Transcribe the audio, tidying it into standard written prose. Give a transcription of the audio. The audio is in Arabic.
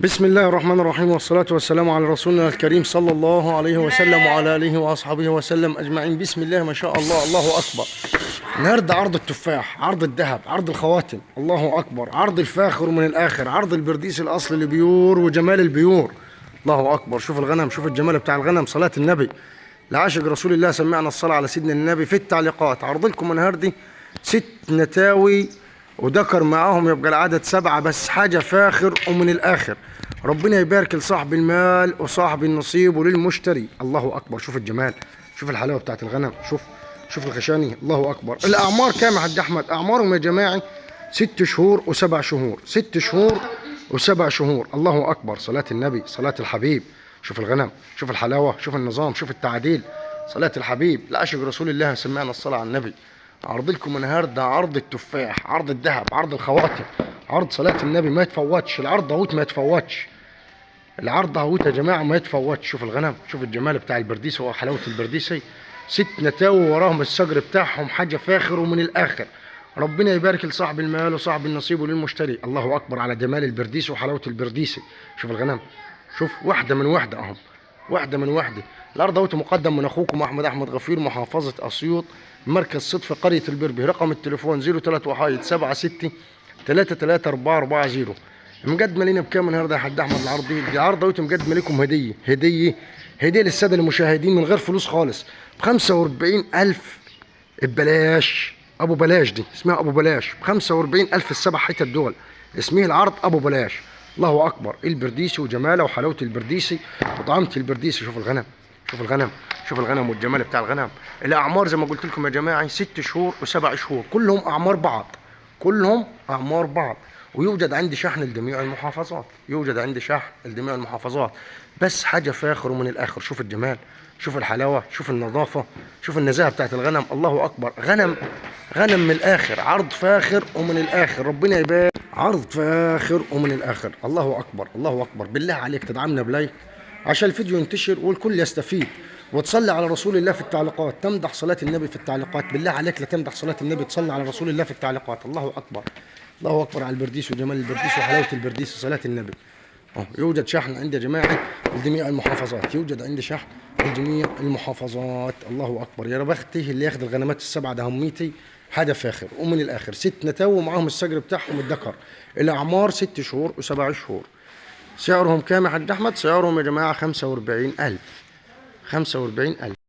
بسم الله الرحمن الرحيم، والصلاة والسلام على رسولنا الكريم صلى الله عليه وسلم وعلى آله وأصحابه وسلم أجمعين. بسم الله ما شاء الله، الله أكبر. النهارده عرض التفاح، عرض الذهب، عرض الخواتم، الله أكبر، عرض الفاخر من الآخر، عرض البرديس الأصل البيور وجمال البيور، الله أكبر. شوف الغنم، شوف الجمال بتاع الغنم، صلاة النبي لعاشق رسول الله. سمعنا الصلاة على سيدنا النبي. في التعليقات عرض لكم النهارده 6 نتاوي وذكر معاهم، يبقى العدد 7، بس حاجة فاخر ومن الآخر. ربنا يبارك لصاحب المال وصاحب النصيب وللمشتري، الله أكبر. شوف الجمال، شوف الحلاوة بتاعت الغنم، شوف الخشاني، الله أكبر. الأعمار كام يا حاج أحمد؟ أعمارهم يا جماعة 6 شهور و7 شهور، 6 شهور و7 شهور، الله أكبر. صلاة النبي، صلاة الحبيب. شوف الغنم، شوف الحلاوة، شوف النظام، شوف التعديل، صلاة الحبيب لعاشق رسول الله. سمعنا الصلاة على النبي. عرض لكم النهارده عرض التفاح، عرض الذهب، عرض الخواتم، عرض صلاة النبي، ما يتفوتش. العرض اهوت ما يتفوتش، العرض اهوت يا جماعه ما يتفوتش. شوف الغنم، شوف الجمال بتاع البرديسي وحلاوه البرديسي. 6 نتاوي وراهم الصقر بتاعهم، حاجه فاخر ومن الاخر. ربنا يبارك لصاحب المال وصاحب النصيب وللمشتري، الله اكبر على جمال البرديسي وحلاوه البرديسي. شوف الغنم، شوف واحده من واحده اهم، واحده من واحده. الارض اهوت مقدم من اخوكم احمد غفير، محافظه اسيوط، مركز صدفه قريه البربي. رقم التليفون 03 76 33440. مقدمه لنا بكام النهارده يا حاج احمد؟ العرض اهوت مقدمه لكم هديه للساده المشاهدين من غير فلوس خالص، ب 45,000 ببلاش. ابو بلاش، دي اسمها ابو بلاش، ب 45,000 السبع حتت دول. اسمه العرض ابو بلاش، الله اكبر. البرديسي وجماله وحلاوه البرديسي وطعامه البرديسي. شوف الغنم، شوف الغنم، شوف الغنم والجمال بتاع الغنم. الاعمار زي ما قلت لكم يا جماعه 6 شهور و7 شهور، كلهم اعمار بعض، كلهم اعمار بعض. ويوجد عندي شحن لجميع المحافظات، يوجد عندي شحن لجميع المحافظات، بس حاجه فاخر ومن الاخر. شوف الجمال، شوف الحلاوه، شوف النظافه، شوف النزاهه بتاعت الغنم، الله اكبر. غنم من الاخر، عرض فاخر ومن الاخر. ربنا يبارك، عرض فاخر ومن الاخر، الله اكبر، الله اكبر. بالله عليك تدعمنا بلايك عشان الفيديو ينتشر والكل يستفيد، وتصلي على رسول الله في التعليقات، تمدح صلاة النبي في التعليقات. بالله عليك لا تمدح صلاة النبي، تصلي على رسول الله في التعليقات، الله اكبر. الله اكبر على البرديس وجمال البرديس وحلاوه البرديس وصلاة النبي. يوجد شحن عندي يا جماعه لجميع المحافظات، يوجد عندي شحن لجميع المحافظات، الله اكبر. يا بختي اللي ياخد الغنمات ال7 ده هميتي، حاجه فاخر ومن الاخر. 6 نتاوي معاهم الصقر بتاعهم الذكر. الاعمار 6 شهور و7 شهور. سعرهم كام يا حاج احمد؟ سعرهم يا جماعه 45,000، 45,000.